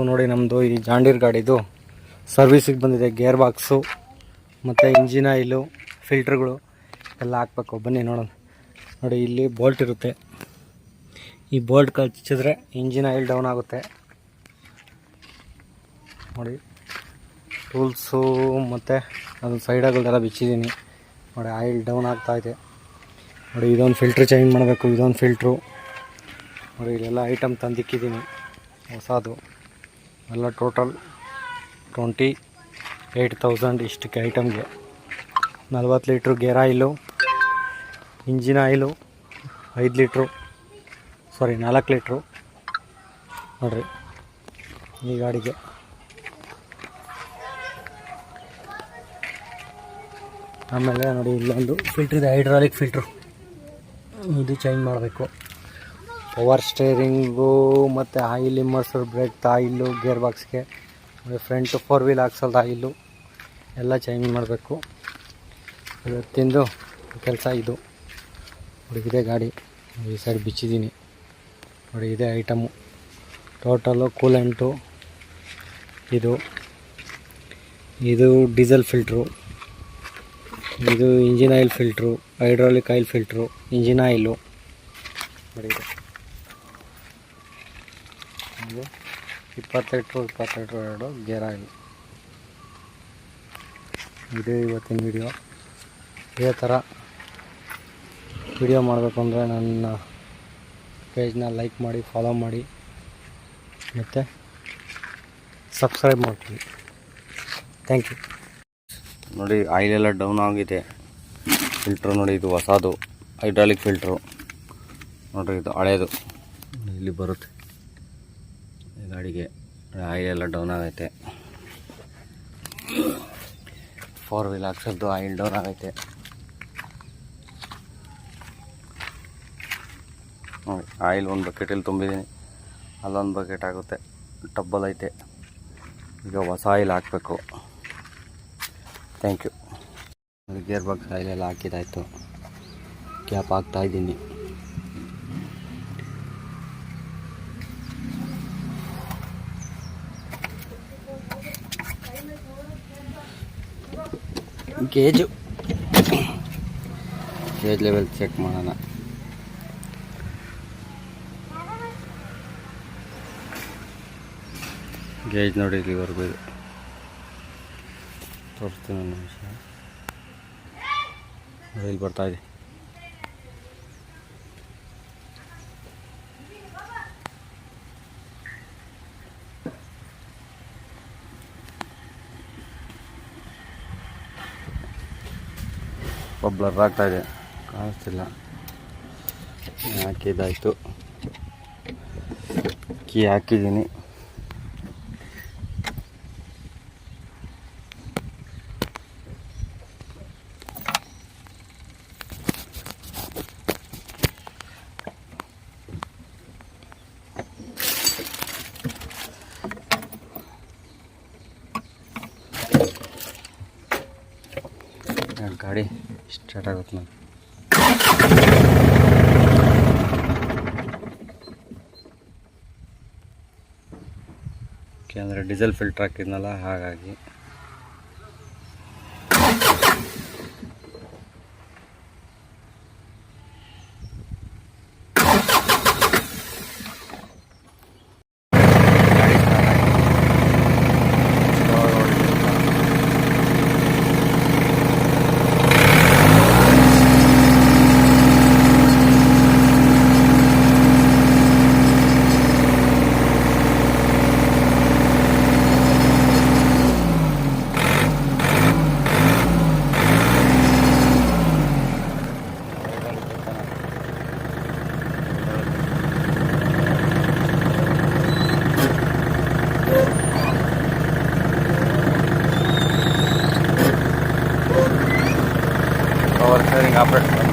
ನೋಡಿ ನಮ್ಮದು ಈ ಜಾಂಡೀರ್ ಗಾಡಿದು ಸರ್ವಿಸಿಗೆ ಬಂದಿದೆ. ಗೇರ್ ಬಾಕ್ಸು ಮತ್ತು ಇಂಜಿನ್ ಆಯಿಲು ಫಿಲ್ಟ್ರುಗಳು ಎಲ್ಲ ಹಾಕ್ಬೇಕು. ಬನ್ನಿ ನೋಡೋಣ. ನೋಡಿ ಇಲ್ಲಿ ಬೋಲ್ಟ್ ಇರುತ್ತೆ. ಈ ಬೋಲ್ಟ್ ಕಚ್ಚಿದ್ರೆ ಇಂಜಿನ್ ಆಯಿಲ್ ಡೌನ್ ಆಗುತ್ತೆ. ನೋಡಿ ಟೂಲ್ಸು ಮತ್ತು ಅದು ಸೈಡಾಗಲ್ಲೆಲ್ಲ ಬಿಚ್ಚಿದ್ದೀನಿ. ನೋಡಿ ಆಯಿಲ್ ಡೌನ್ ಆಗ್ತಾಯಿದೆ. ನೋಡಿ ಇದೊಂದು ಫಿಲ್ಟ್ರ್ ಚೇಂಜ್ ಮಾಡಬೇಕು. ಇದೊಂದು ಫಿಲ್ಟ್ರು ನೋಡಿ ಇಲ್ಲೆಲ್ಲ ಐಟಮ್ ತಂದಿಕ್ಕಿದ್ದೀನಿ ಹೊಸದು. ಎಲ್ಲ ಟೋಟಲ್ 28,000 ಇಷ್ಟಕ್ಕೆ ಐಟಮ್ಗೆ. 40 litre gear oil, engine oil 5 litre, 4 litre ನೋಡಿರಿ ಈ ಗಾಡಿಗೆ. ಆಮೇಲೆ ನೋಡಿ ಇಲ್ಲೊಂದು ಫಿಲ್ಟ್ರ್ ಇದೆ, ಹೈಡ್ರಾಲಿಕ್ ಫಿಲ್ಟ್ರು. ಇದು ಚೇಂಜ್ ಮಾಡಬೇಕು. ಪವರ್ ಸ್ಟೇರಿಂಗು ಮತ್ತು ಆಯಿಲ್ ಇಮ್ಮರ್ಸರ್ ಬ್ರೇಕ್ ಆಯಿಲು, ಗೇರ್ ಬಾಕ್ಸ್ಗೆ, ಫ್ರಂಟ್ 4 ವೀಲ್ ಹಾಕ್ಸೋದು ಆಯಿಲು ಎಲ್ಲ ಚೇಂಜ್ ಮಾಡಬೇಕು. ಇವತ್ತಿಂದು ಕೆಲಸ ಇದು. ನೋಡಿ ಇದೇ ಗಾಡಿ ಈ ಸೈಡ್ ಬಿಚ್ಚಿದ್ದೀನಿ. ನೋಡಿ ಇದೇ ಐಟಮು ಟೋಟಲು. ಕೂಲೆಂಟು ಇದು ಡೀಸೆಲ್ ಫಿಲ್ಟ್ರು, ಇದು engine oil filter, hydraulic oil filter, engine oil ನೋಡಿ ಇದು 20 ಲೀಟ್ರು 2 ಗೇರ್ ಆಯಿಲ್. ಇದೇ ಇವತ್ತಿನ ವಿಡಿಯೋ. ಇದೇ ಥರ ವಿಡಿಯೋ ಮಾಡಬೇಕು ಅಂದರೆ ನನ್ನ ಪೇಜ್ನ ಲೈಕ್ ಮಾಡಿ, ಫಾಲೋ ಮಾಡಿ ಮತ್ತು ಸಬ್ಸ್ಕ್ರೈಬ್ ಮಾಡ್ತೀನಿ. Thank you. ನೋಡಿ ಆಯಿಲೆಲ್ಲ ಡೌನ್ ಆಗಿದೆ. ಫಿಲ್ಟ್ರು ನೋಡಿ ಇದು ಹೊಸದು ಹೈಡ್ರಾಲಿಕ್ ಫಿಲ್ಟ್ರು. ನೋಡಿರಿ ಇದು ಹಳೇದು ಇಲ್ಲಿ ಬರುತ್ತೆ. ಈ ಗಾಡಿಗೆ ಆಯಿಲೆಲ್ಲ ಡೌನ್ ಆಗೈತೆ. 4 ವೀಲ್ ಹಾಕ್ಸೋದು ಆಯಿಲ್ ಡೌನ್ ಆಗೈತೆ. ನೋಡಿ ಆಯಿಲ್ ಒಂದು ಬಕೆಟಲ್ಲಿ ತುಂಬಿದ್ದೀನಿ. ಅಲ್ಲೊಂದು ಬಕೆಟ್ ಆಗುತ್ತೆ, ಟಬ್ಬಲ್ ಐತೆ. ಈಗ ಹೊಸ ಆಯಿಲ್ ಹಾಕಬೇಕು. Thank you. ಗೇರ್ ಬಾಕ್ಸ್ ಆಯಿಲೆಲ್ಲ ಹಾಕಿದಾಯಿತು. ಕ್ಯಾಪ್ ಹಾಕ್ತಾಯಿದ್ದೀನಿ. ಗೇಜ್ ಲೆವೆಲ್ ಚೆಕ್ ಮಾಡೋಣ. ಗೇಜ್ ನೋಡಿ ಇಲ್ಲಿವರೆಗೂ ಇದೆ. ತೋರಿಸ್ತೀನಿ ಒಂದು ನಿಮಿಷ. ಇಲ್ಲಿ ಬರ್ತಾಯಿದೆ. ಬ್ಲರ್ ಆಗ್ತಾಯಿದೆ, ಕಾಣಿಸ್ತಿಲ್ಲ. ಹಾಕಿದ್ದಾಯಿತು. ಕೀ ಹಾಕಿದ್ದೀನಿ. ಗಾಡಿ ಸ್ಟಾರ್ಟ್ ಆಗುತ್ತೆ ನೋಡಿ. ಅಂದರೆ ಡೀಸೆಲ್ ಫಿಲ್ಟ್ರ್ ಹಾಕಿದ್ನಲ್ಲ ಹಾಗಾಗಿ. ಪವರ್ ಸ್ಟೇರಿಂಗ್ ಆಪ್ರೇಟ್ ಮಾಡಿ.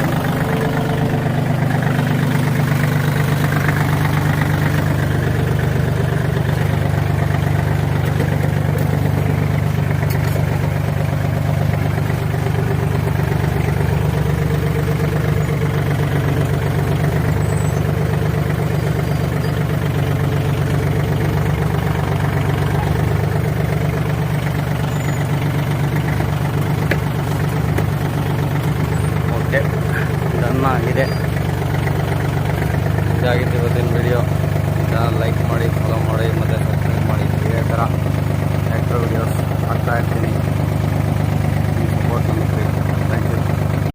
ಆಗಿದೆ. ಇದಾಗಿತ್ತು ಇವತ್ತಿನ ವಿಡಿಯೋ. ಚಾನಲ್ ಲೈಕ್ ಮಾಡಿ, ಫಾಲೋ ಮಾಡಿ ಮತ್ತು ಸಬ್ಸ್ಕ್ರೈಬ್ ಮಾಡಿ. ಇದೇ ಥರ